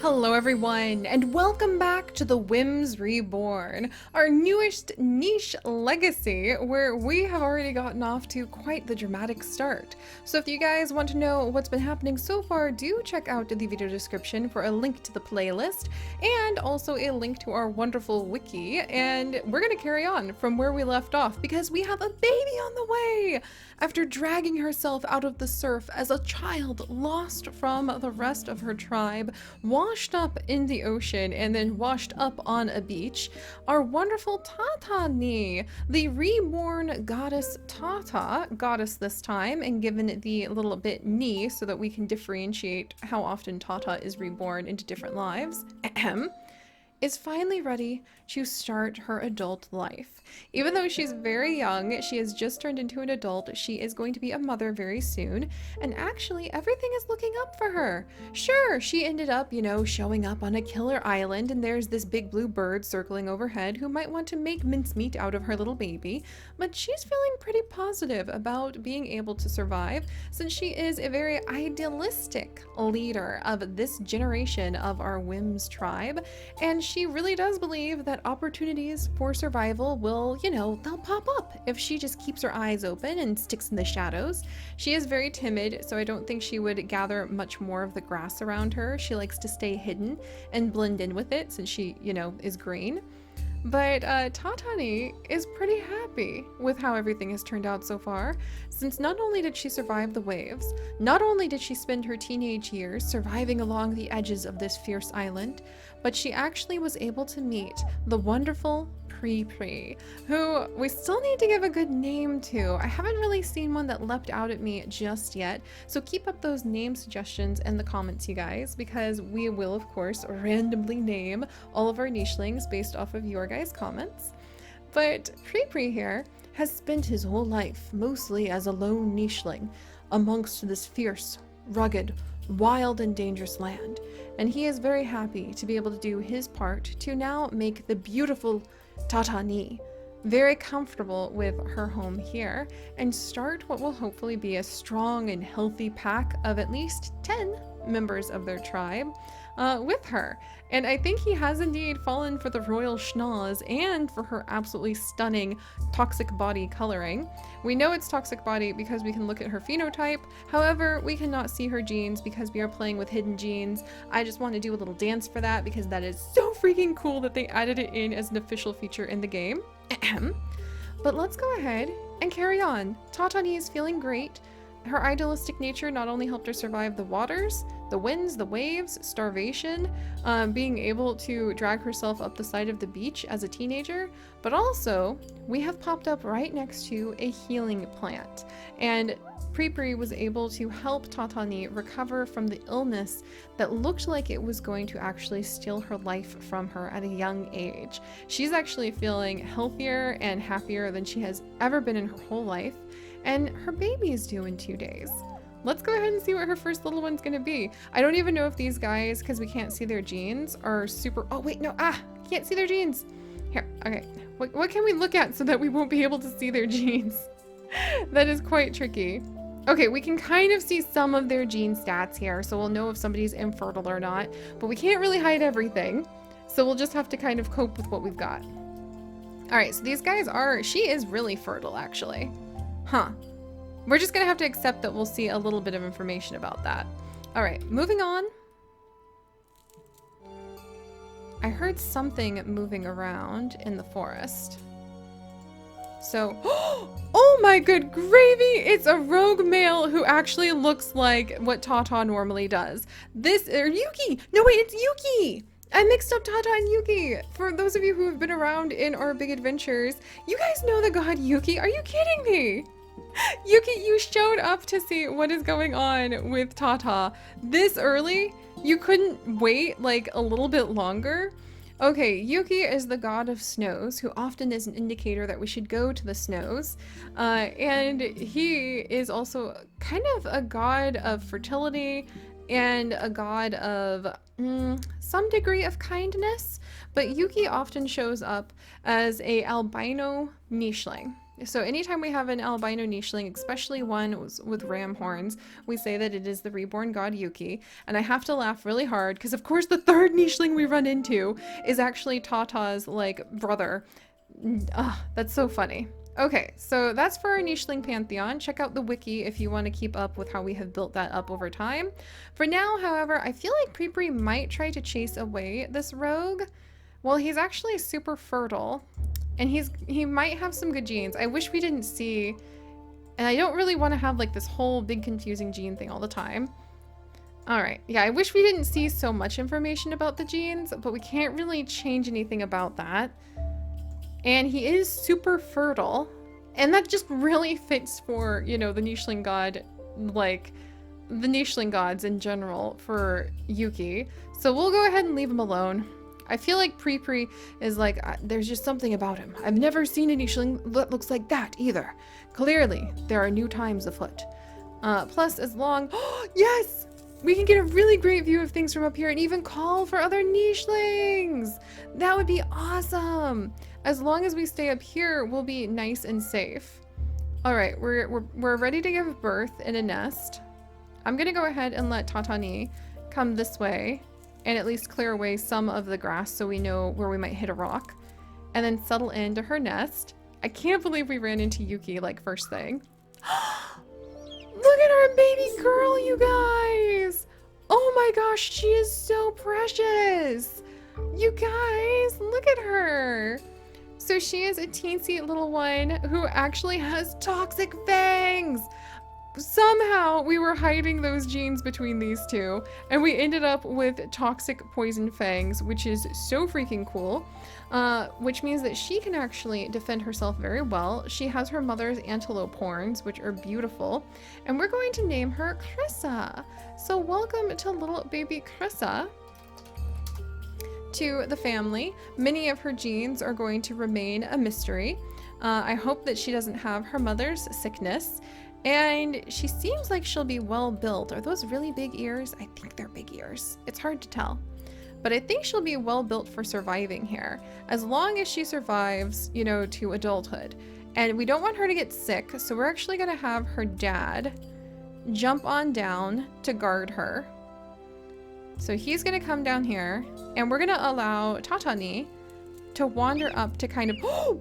Hello everyone, and welcome back to the Whims Reborn, our newest niche legacy where we have already gotten off to quite the dramatic start. So if you guys want to know what's been happening so far, do check out the video description for a link to the playlist and also a link to our wonderful wiki, and we're going to carry on from where we left off because we have a baby on the way! After dragging herself out of the surf as a child lost from the rest of her tribe, washed up in the ocean and then washed up on a beach, our wonderful Tatani, the reborn goddess Tata, goddess this time, and given the little bit ni so that we can differentiate how often Tata is reborn into different lives, is finally ready to start her adult life. Even though she's very young, she has just turned into an adult, she is going to be a mother very soon, and actually everything is looking up for her. Sure, she ended up, showing up on a killer island, and there's this big blue bird circling overhead who might want to make mincemeat out of her little baby, but she's feeling pretty positive about being able to survive since she is a very idealistic leader of this generation of our Whims tribe, and she really does believe that opportunities for survival will, they'll pop up if she just keeps her eyes open and sticks in the shadows. She is very timid, so I don't think she would gather much more of the grass around her. She likes to stay hidden and blend in with it since she, is green. But Tatani is pretty happy with how everything has turned out so far, since not only did she survive the waves, not only did she spend her teenage years surviving along the edges of this fierce island, but she actually was able to meet the wonderful Pri, who we still need to give a good name to. I haven't really seen one that leapt out at me just yet, so keep up those name suggestions in the comments, you guys, because we will, of course, randomly name all of our nichelings based off of your guys' comments. But Pri here has spent his whole life mostly as a lone nicheling amongst this fierce, rugged, wild and dangerous land, and he is very happy to be able to do his part to now make the beautiful Tatani very comfortable with her home here and start what will hopefully be a strong and healthy pack of at least 10 members of their tribe with her. And I think he has indeed fallen for the royal schnoz and for her absolutely stunning toxic body coloring. We know it's toxic body because we can look at her phenotype. However, we cannot see her genes because we are playing with hidden genes. I just want to do a little dance for that because that is so freaking cool that they added it in as an official feature in the game. But let's go ahead and carry on. Tatani is feeling great. Her idealistic nature not only helped her survive the waters, the winds, the waves, starvation, being able to drag herself up the side of the beach as a teenager, but also we have popped up right next to a healing plant. And Pri was able to help Tatani recover from the illness that looked like it was going to actually steal her life from her at a young age. She's actually feeling healthier and happier than she has ever been in her whole life, and her baby is due in 2 days. Let's go ahead and see what her first little one's gonna be. I don't even know if these guys, because we can't see their genes, are super... Oh, wait, no. Can't see their genes. Here, okay. What can we look at so that we won't be able to see their genes? That is quite tricky. Okay, we can kind of see some of their gene stats here, so we'll know if somebody's infertile or not, but we can't really hide everything, so we'll just have to kind of cope with what we've got. Alright, so these guys are... She is really fertile, actually. Huh. We're just gonna have to accept that we'll see a little bit of information about that. Alright, moving on. I heard something moving around in the forest. So, oh my good gravy! It's a rogue male who actually looks like what Tata normally does. Yuki! No wait, it's Yuki! I mixed up Tata and Yuki! For those of you who have been around in our big adventures, you guys know the god Yuki? Are you kidding me? Yuki, you showed up to see what is going on with Tata this early? You couldn't wait like a little bit longer? Okay, Yuki is the god of snows, who often is an indicator that we should go to the snows. And he is also kind of a god of fertility and a god of some degree of kindness. But Yuki often shows up as a albino nicheling. So anytime we have an albino nicheling, especially one with ram horns, we say that it is the reborn god Yuki. And I have to laugh really hard because of course the third nicheling we run into is actually Tata's like brother. That's so funny. Okay, so that's for our nicheling pantheon. Check out the wiki if you want to keep up with how we have built that up over time. For now, however, I feel like Pripri might try to chase away this rogue. Well, he's actually super fertile. And he might have some good genes. I wish we didn't see, and I don't really want to have like this whole big confusing gene thing all the time. All right, yeah, I wish we didn't see so much information about the genes, but we can't really change anything about that. And he is super fertile, and that just really fits for, you know, the nicheling god, like the nicheling gods in general for Yuki. So we'll go ahead and leave him alone. I feel like Pripri is like, there's just something about him. I've never seen a nicheling that looks like that either. Clearly, there are new times afoot. Plus, as long... yes! We can get a really great view of things from up here and even call for other nichelings! That would be awesome! As long as we stay up here, we'll be nice and safe. Alright, we're ready to give birth in a nest. I'm gonna go ahead and let Tatani come this way and at least clear away some of the grass so we know where we might hit a rock, and then settle into her nest. I can't believe we ran into Yuki like first thing. Look at our baby girl, you guys! Oh my gosh, she is so precious! You guys, look at her! So she is a teensy little one who actually has toxic fangs! Somehow we were hiding those genes between these two, and we ended up with toxic poison fangs, which is so freaking cool. Which means that she can actually defend herself very well. She has her mother's antelope horns, which are beautiful, and we're going to name her Krissa. So welcome to little baby Krissa to the family. Many of her genes are going to remain a mystery. I hope that she doesn't have her mother's sickness. And she seems like she'll be well built. Are those really big ears? I think they're big ears. It's hard to tell. But I think she'll be well built for surviving here. As long as she survives, you know, to adulthood. And we don't want her to get sick, so we're actually going to have her dad jump on down to guard her. So he's going to come down here, and we're going to allow Tatani to wander up to kind of... Oh!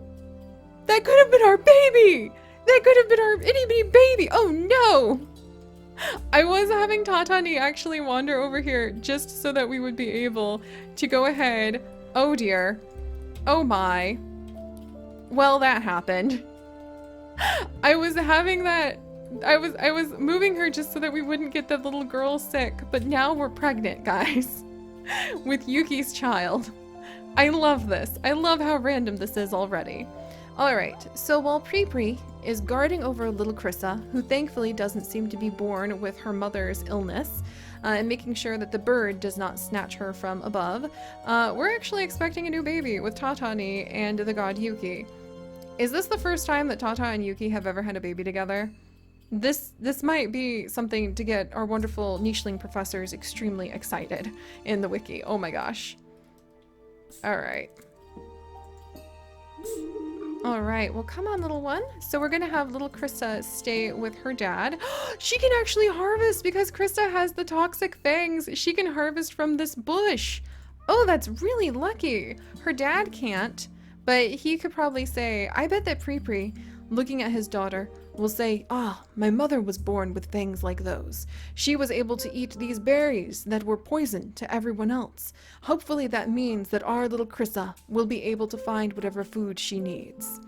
That could have been our baby! That could have been our itty-bitty baby! Oh no! I was having Tatani actually wander over here just so that we would be able to go ahead. Oh dear. Oh my. Well, that happened. I was having that... I was moving her just so that we wouldn't get the little girl sick, but now we're pregnant, guys. With Yuki's child. I love this. I love how random this is already. Alright, so while Pripri is guarding over little Krissa, who thankfully doesn't seem to be born with her mother's illness, and making sure that the bird does not snatch her from above, we're actually expecting a new baby with Tatani and the god Yuki. Is this the first time that Tata and Yuki have ever had a baby together? This might be something to get our wonderful nicheling professors extremely excited in the wiki. Oh my gosh. Alright. Alright, well come on little one. So we're gonna have little Krissa stay with her dad. She can actually harvest because Krissa has the toxic fangs. She can harvest from this bush. Oh, that's really lucky. Her dad can't, but he could probably say, I bet that Pripri, looking at his daughter, will say, ah, my mother was born with fangs like those. She was able to eat these berries that were poison to everyone else. Hopefully that means that our little Krissa will be able to find whatever food she needs.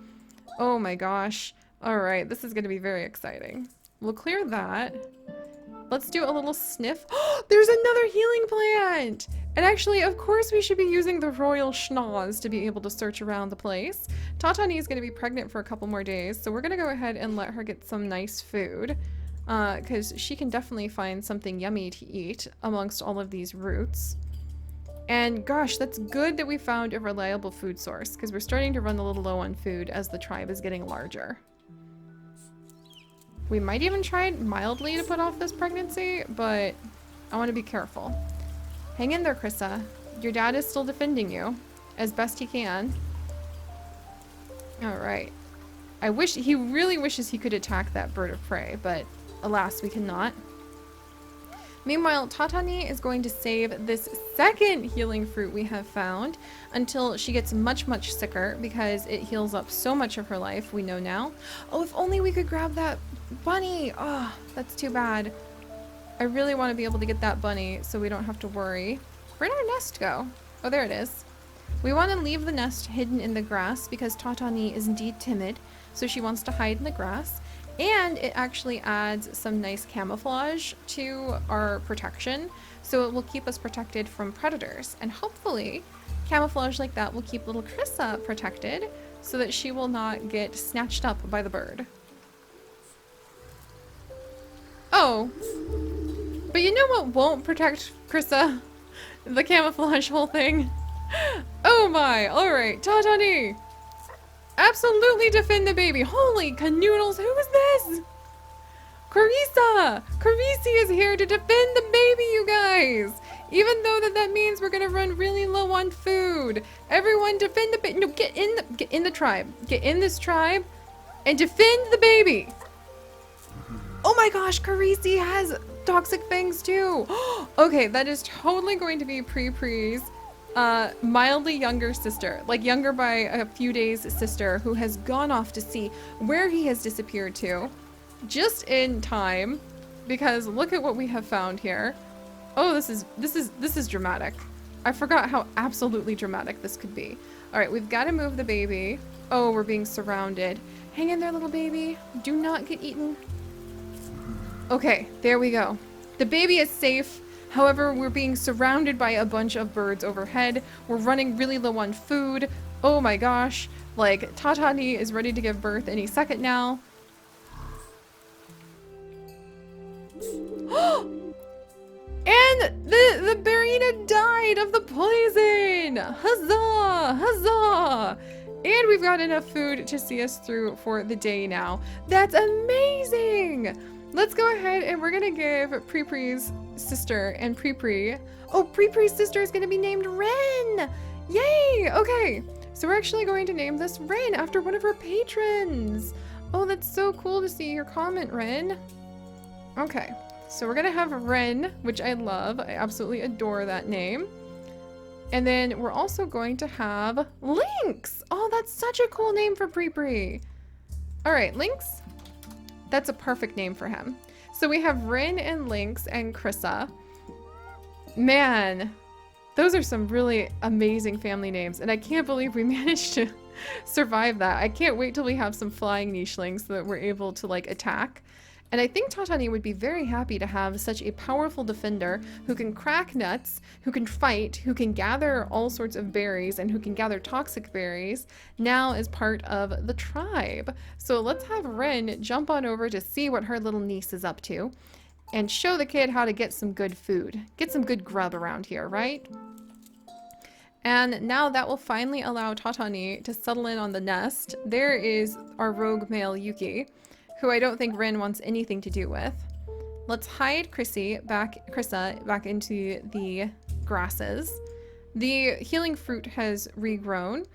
Oh my gosh. Alright, this is going to be very exciting. We'll clear that. Let's do a little sniff. Oh, there's another healing plant! And actually, of course, we should be using the royal schnoz to be able to search around the place. Tatani is going to be pregnant for a couple more days, so we're going to go ahead and let her get some nice food. Because she can definitely find something yummy to eat amongst all of these roots. And gosh, that's good that we found a reliable food source, because we're starting to run a little low on food as the tribe is getting larger. We might even try mildly to put off this pregnancy, but I want to be careful. Hang in there, Krissa. Your dad is still defending you as best he can. Alright. He really wishes he could attack that bird of prey, but alas, we cannot. Meanwhile, Tatani is going to save this second healing fruit we have found until she gets much, much sicker because it heals up so much of her life, we know now. Oh, if only we could grab that bunny. Oh, that's too bad. I really want to be able to get that bunny so we don't have to worry. Where'd our nest go? Oh, there it is. We want to leave the nest hidden in the grass because Tatani is indeed timid, so she wants to hide in the grass. And it actually adds some nice camouflage to our protection, so it will keep us protected from predators. And hopefully, camouflage like that will keep little Krissa protected so that she will not get snatched up by the bird. Oh, but you know what won't protect Krissa? The camouflage whole thing. Oh my, alright, Tatani! Absolutely defend the baby. Holy canoodles, who is this? Carissa! Carisi is here to defend the baby, you guys! Even though that means we're gonna run really low on food. Everyone defend the baby. No, get in the tribe. Get in this tribe and defend the baby. Oh my gosh, Carisi has toxic fangs too. Okay, that is totally going to be Pre's mildly younger sister, like younger by a few days sister, who has gone off to see where he has disappeared to just in time, because look at what we have found here. Oh, this is dramatic. I forgot how absolutely dramatic this could be. All right, we've got to move the baby. Oh, we're being surrounded. Hang in there, little baby. Do not get eaten. Okay, there we go. The baby is safe. However, we're being surrounded by a bunch of birds overhead. We're running really low on food. Oh my gosh. Like, Tatani is ready to give birth any second now. And the Barina died of the poison! Huzzah! Huzzah! And we've got enough food to see us through for the day now. That's amazing! Let's go ahead and we're gonna give Pre's sister and Pre. Oh, Pre's sister is gonna be named Ren! Yay! Okay, so we're actually going to name this Ren after one of our patrons. Oh, that's so cool to see your comment, Ren. Okay, so we're gonna have Ren, which I love. I absolutely adore that name. And then we're also going to have Lynx. Oh, that's such a cool name for Pre. All right, Lynx. That's a perfect name for him. So we have Rin and Lynx and Krissa. Man, those are some really amazing family names. And I can't believe we managed to survive that. I can't wait till we have some flying nichelings so that we're able to like attack. And I think Tatani would be very happy to have such a powerful defender who can crack nuts, who can fight, who can gather all sorts of berries, and who can gather toxic berries now as part of the tribe. So let's have Ren jump on over to see what her little niece is up to and show the kid how to get some good food. Get some good grub around here, right? And now that will finally allow Tatani to settle in on the nest. There is our rogue male Yuki, who I don't think Rin wants anything to do with. Let's hide Krissa back into the grasses. The healing fruit has regrown,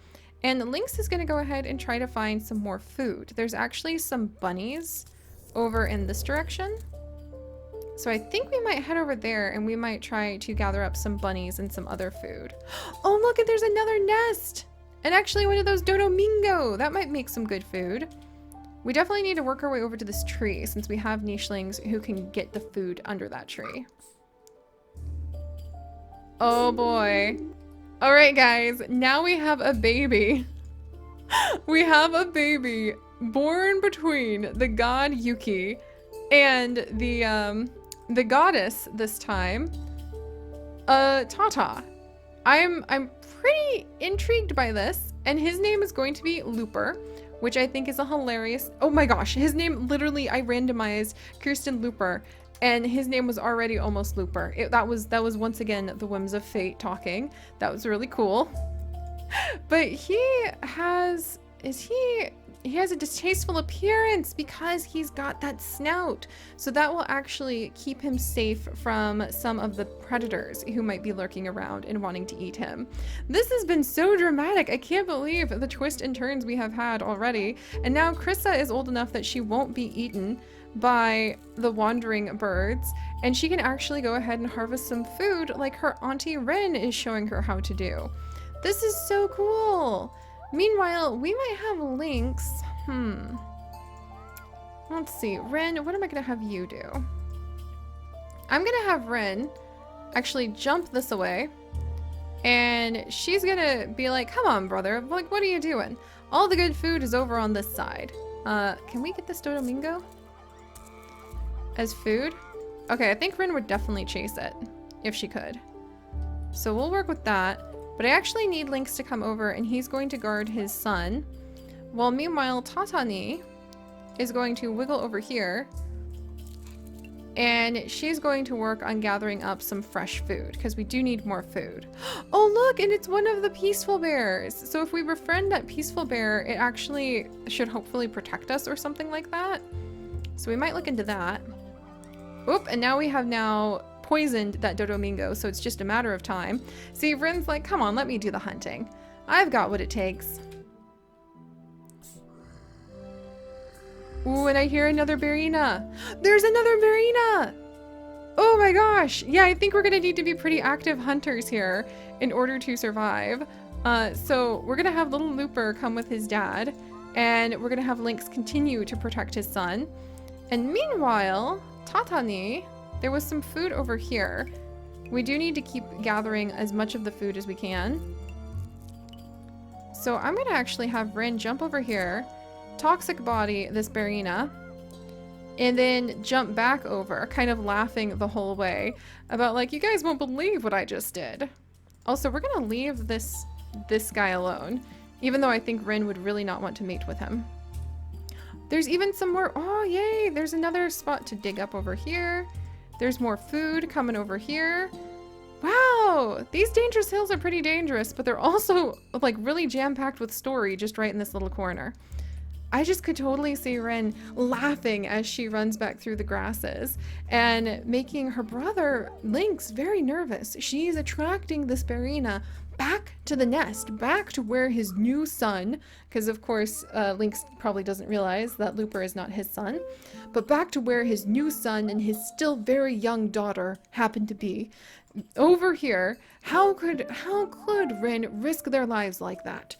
and Lynx is gonna go ahead and try to find some more food. There's actually some bunnies over in this direction. So I think we might head over there and we might try to gather up some bunnies and some other food. Oh, look, there's another nest! And actually one of those Dodomingo. That might make some good food. We definitely need to work our way over to this tree since we have nichelings who can get the food under that tree. Oh boy. All right, guys, now we have a baby. We have a baby born between the god Yuki and the goddess this time, Tata. I'm pretty intrigued by this, and his name is going to be Looper, which I think is a hilarious... Oh my gosh, his name, literally, I randomized Kirsten Looper, and his name was already almost Looper. That was once again the whims of fate talking. That was really cool. But he has... Is he has a distasteful appearance because he's got that snout. So that will actually keep him safe from some of the predators who might be lurking around and wanting to eat him. This has been so dramatic. I can't believe the twists and turns we have had already. And now Krissa is old enough that she won't be eaten by the wandering birds, and she can actually go ahead and harvest some food like her Auntie Ren is showing her how to do. This is so cool. Meanwhile, we might have Lynx. Let's see. Ren, what am I going to have you do? I'm going to have Ren actually jump this away, and she's going to be like, come on, brother. Like, what are you doing? All the good food is over on this side. Can we get this Dodomingo as food? Okay, I think Ren would definitely chase it if she could. So we'll work with that. But I actually need Lynx to come over, and he's going to guard his son. While meanwhile, Tatani is going to wiggle over here, and she's going to work on gathering up some fresh food because we do need more food. Oh, look, and it's one of the peaceful bears. So if we befriend that peaceful bear, it actually should hopefully protect us or something like that. So we might look into that. Oop, and now we have poisoned that Dodomingo, so it's just a matter of time. See, Ren's like, come on, let me do the hunting. I've got what it takes. Ooh, and I hear another Barina. There's another Barina! Oh my gosh! Yeah, I think we're gonna need to be pretty active hunters here in order to survive. So we're gonna have little Looper come with his dad, and we're gonna have Lynx continue to protect his son. And meanwhile, Tatani, there was some food over here. We do need to keep gathering as much of the food as we can. So I'm gonna actually have Rin jump over here, toxic body this Barina, and then jump back over, kind of laughing the whole way about like, you guys won't believe what I just did. Also, we're gonna leave this guy alone, even though I think Rin would really not want to mate with him. There's even some more. Oh, yay. There's another spot to dig up over here. There's more food coming over here. Wow. These dangerous hills are pretty dangerous, but they're also like really jam-packed with story just right in this little corner. I just could totally see Ren laughing as she runs back through the grasses and making her brother Lynx very nervous. She's attracting this Barina back to the nest, back to where his new son, because of course Lynx probably doesn't realize that Looper is not his son, but back to where his new son and his still very young daughter happen to be. Over here, how could Ren risk their lives like that?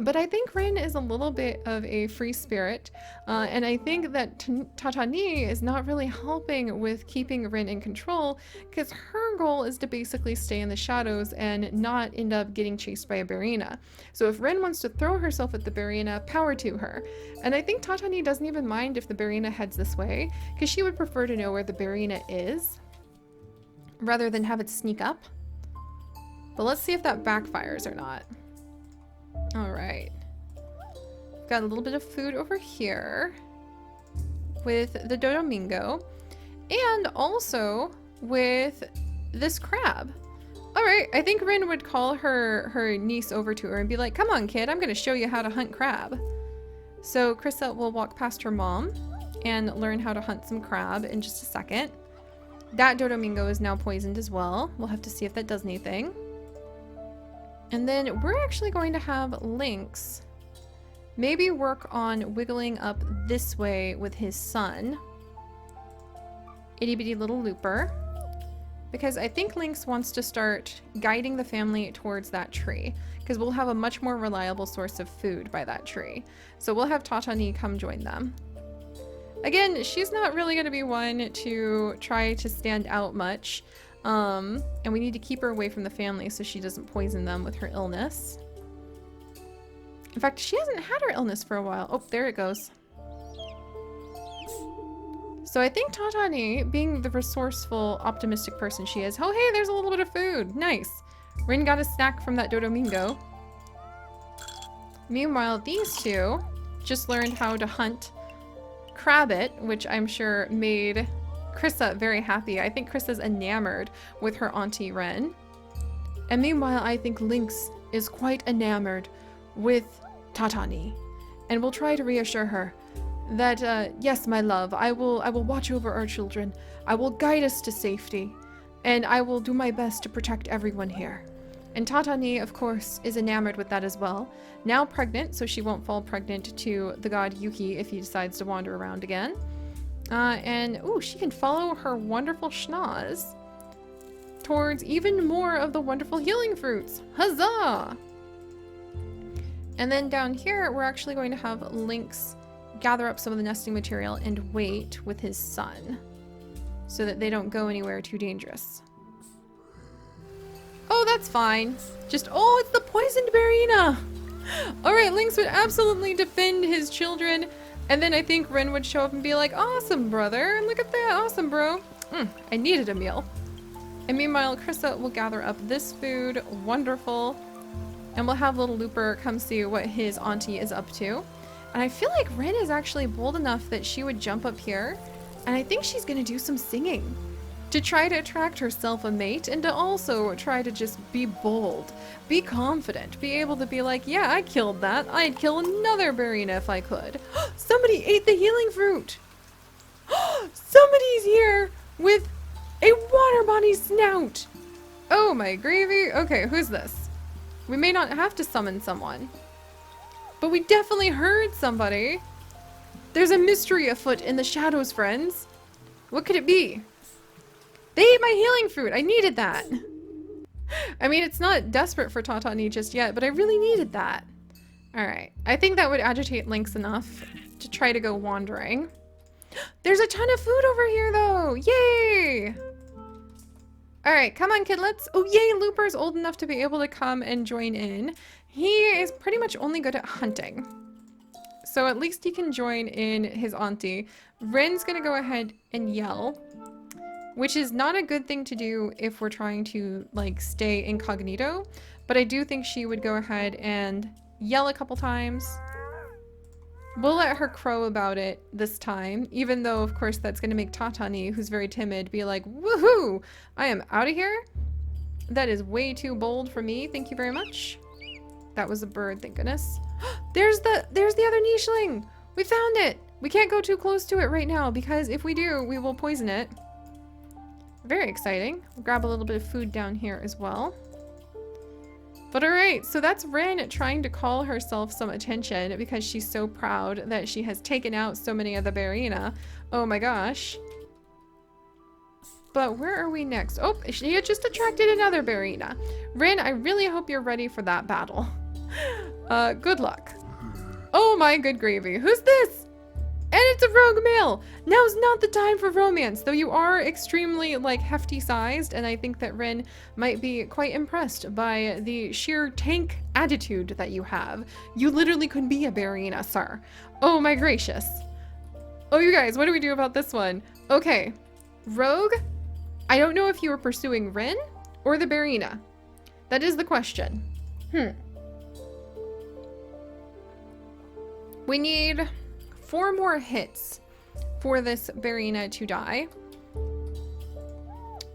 But I think Ren is a little bit of a free spirit, and I think that Tatani is not really helping with keeping Ren in control, because her goal is to basically stay in the shadows and not end up getting chased by a Barina. So if Ren wants to throw herself at the Barina, power to her. And I think Tatani doesn't even mind if the Barina heads this way, because she would prefer to know where the Barina is, rather than have it sneak up. But let's see if that backfires or not. All right, got a little bit of food over here with the Dodomingo and also with this crab. All right, I think Rin would call her niece over to her and be like, come on, kid, I'm gonna show you how to hunt crab. So Krissa will walk past her mom and learn how to hunt some crab in just a second. That Dodomingo is now poisoned as well. We'll have to see if that does anything. And then we're actually going to have Lynx maybe work on wiggling up this way with his son, itty bitty little Looper, because I think Lynx wants to start guiding the family towards that tree, because we'll have a much more reliable source of food by that tree. So we'll have Tatani come join them. Again, she's not really going to be one to try to stand out much. And we need to keep her away from the family so she doesn't poison them with her illness. In fact, she hasn't had her illness for a while. Oh, there it goes. So I think Tatani, being the resourceful, optimistic person she is, oh hey, there's a little bit of food. Nice. Rin got a snack from that Dodomingo. Meanwhile, these two just learned how to hunt Crabbit, which I'm sure made Krissa very happy. I think Krissa's enamored with her Auntie Ren. And meanwhile, I think Lynx is quite enamored with Tatani. and we'll try to reassure her that, yes, my love, I will watch over our children. I will guide us to safety, and I will do my best to protect everyone here. And Tatani, of course, is enamored with that as well. Now pregnant, so she won't fall pregnant to the god Yuki if he decides to wander around again. And, ooh, she can follow her wonderful schnoz towards even more of the wonderful healing fruits. Huzzah! And then down here, we're actually going to have Lynx gather up some of the nesting material and wait with his son so that they don't go anywhere too dangerous. Oh, that's fine. Just, oh, it's the poisoned Barina! Alright, Lynx would absolutely defend his children, and then I think Rin would show up and be like, awesome, brother. Look at that. Awesome, bro. I needed a meal. And meanwhile, Krissa will gather up this food. Wonderful. And we'll have little Looper come see what his auntie is up to. And I feel like Rin is actually bold enough that she would jump up here. And I think she's going to do some singing to try to attract herself a mate, and to also try to just be bold, be confident, be able to be like, yeah, I killed that. I'd kill another Barina if I could. Somebody ate the healing fruit. Somebody's here with a water bunny snout. Oh my gravy. Okay, who's this? We may not have to summon someone, but we definitely heard somebody. There's a mystery afoot in the shadows, friends. What could it be? They ate my healing fruit. I needed that. I mean, it's not desperate for Tatani just yet, but I really needed that. All right. I think that would agitate Lynx enough to try to go wandering. There's a ton of food over here, though. Yay! All right, come on, kidlets. Oh, yay, Looper's old enough to be able to come and join in. He is pretty much only good at hunting, so at least he can join in his auntie. Rin's gonna go ahead and yell, which is not a good thing to do if we're trying to, like, stay incognito, but I do think she would go ahead and yell a couple times. We'll let her crow about it this time, even though, of course, that's going to make Tatani, who's very timid, be like, woohoo! I am out of here. That is way too bold for me. Thank you very much. That was a bird, thank goodness. There's the other nicheling! We found it! We can't go too close to it right now, because if we do, we will poison it. Very exciting. We'll grab a little bit of food down here as well. But alright, so that's Rin trying to call herself some attention because she's so proud that she has taken out so many of the Barina. Oh my gosh. But where are we next? Oh, she had just attracted another Barina. Rin, I really hope you're ready for that battle. Good luck. Oh my good gravy. Who's this? And it's a rogue male! Now's not the time for romance, though you are extremely, like, hefty sized, and I think that Rin might be quite impressed by the sheer tank attitude that you have. You literally could be a Barina, sir. Oh my gracious. Oh, you guys, what do we do about this one? Okay, rogue, I don't know if you were pursuing Rin or the Barina. That is the question. We need 4 more hits for this Barina to die.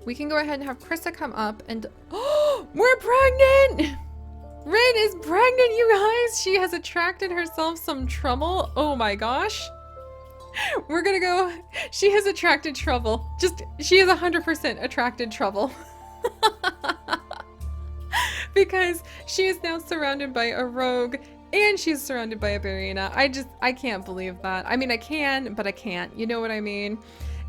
We can go ahead and have Krissa come up and... Oh, we're pregnant! Rin is pregnant, you guys! She has attracted herself some trouble. Oh my gosh. We're gonna go... She has attracted trouble. She has 100% attracted trouble. Because she is now surrounded by a rogue and she's surrounded by a Barina. I can't believe that. I mean, I can, but I can't. You know what I mean?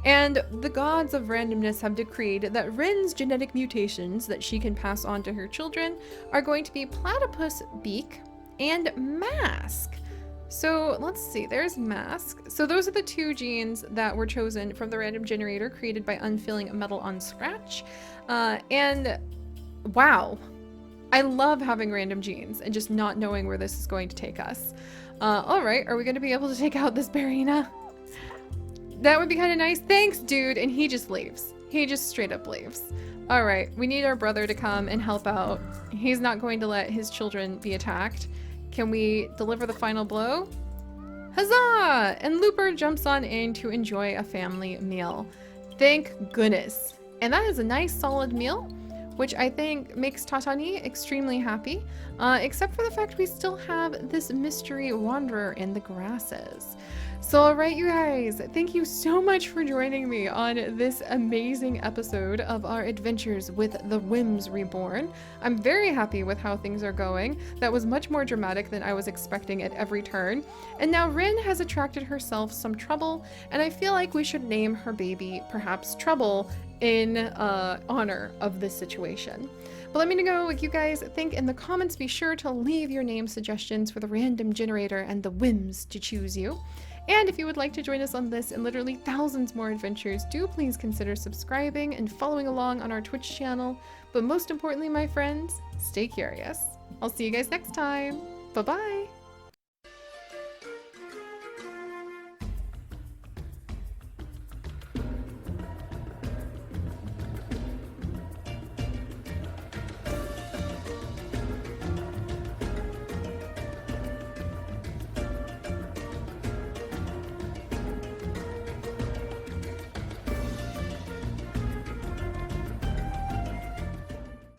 And the gods of randomness have decreed that Rin's genetic mutations that she can pass on to her children are going to be platypus beak and mask. So let's see, there's mask. So those are the 2 genes that were chosen from the random generator created by unfilling a metal on scratch. And wow. I love having random genes and just not knowing where this is going to take us. All right, are we going to be able to take out this Barina? That would be kind of nice. Thanks, dude. And he just leaves. He just straight up leaves. All right, we need our brother to come and help out. He's not going to let his children be attacked. Can we deliver the final blow? Huzzah! And Looper jumps on in to enjoy a family meal. Thank goodness. And that is a nice solid meal. which I think makes Tatani extremely happy, except for the fact we still have this mystery wanderer in the grasses. So alright you guys, thank you so much for joining me on this amazing episode of our adventures with the Whims Reborn. I'm very happy with how things are going. That was much more dramatic than I was expecting at every turn. And now Rin has attracted herself some trouble, and I feel like we should name her baby perhaps Trouble in honor of this situation. But let me know what you guys think in the comments. Be sure to leave your name suggestions for the random generator and the Whims to choose you. And if you would like to join us on this and literally thousands more adventures, do please consider subscribing and following along on our Twitch channel. But most importantly, my friends, stay curious. I'll see you guys next time. Bye-bye!